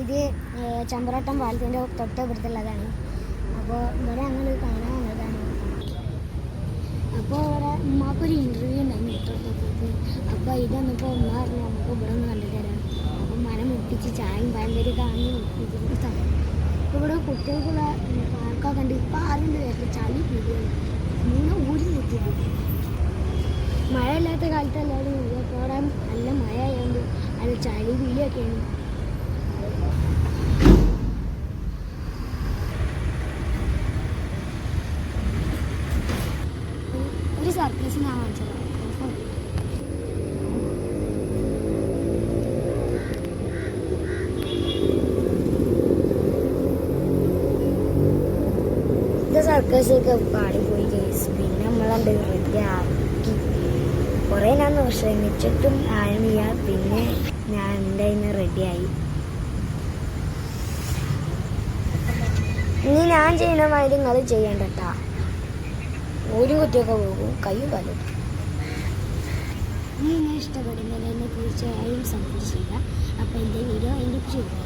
ഇത് ചമ്പ്രാട്ടം പാലത്തിൻ്റെ തൊട്ടപ്പുറത്തുള്ളതാണ്. അപ്പോൾ ഇവിടെ ഞങ്ങൾ കാണാൻ വന്നതാണ്. അപ്പോൾ ഇവിടെ ഉമ്മാക്കൊരു ഇൻ്റർവ്യൂ ഉണ്ടായിരുന്നു തൊട്ടപ്പുറത്ത്. അപ്പോൾ ഇതൊന്നിപ്പോൾ ഉമ്മ പറഞ്ഞു നമുക്ക് ഇവിടെ ഒന്ന് കണ്ടു തരാം. അപ്പം മനം മുപ്പിച്ച് ചായയും പഴംപൊരി കാണി മുപ്പിച്ചിട്ടാണ്. അപ്പോൾ ഇവിടെ കുട്ടികൾക്കുള്ള പാർക്കൊക്കെ ഉണ്ട്. ഇപ്പോൾ ആരുണ്ട് വരട്ടെ ചളി പിടിയാണ് മൂന്ന് ഊരി നിർത്തിയത്. മഴ ഇല്ലാത്ത കാലത്ത് എല്ലാവരും അപ്പോൾ അവിടെ നല്ല മഴ ആയതുകൊണ്ട് അത് ചളി പിടിയൊക്കെയാണ്. ഒരു സർപ്രൈസ് ഞാൻ വാങ്ങിച്ചത്. ഇത് സർക്കസൊക്കെ പാടിപ്പോയി കേസ്. പിന്നെ നമ്മളത് റെഡി ആക്കി കുറേ ഞാൻ ശ്രമിച്ചിട്ടും ആയില്ല. പിന്നെ ഞാൻ എൻ്റെ ഇന്ന് റെഡിയായി. ഇനി ഞാൻ ചെയ്യുന്ന മാതിരി നിങ്ങൾ ചെയ്യണ്ടട്ടാ. ഊരും കുത്തിയൊക്കെ പോകും കയ്യും കാലും. ഇനി എന്നെ ഇഷ്ടപ്പെടുന്നത് എന്നെ തീർച്ചയായും സപ്പോർട്ട് ചെയ്യുക. അപ്പോൾ എൻ്റെ വീഡിയോ എൻ്റെ ചെയ്തു.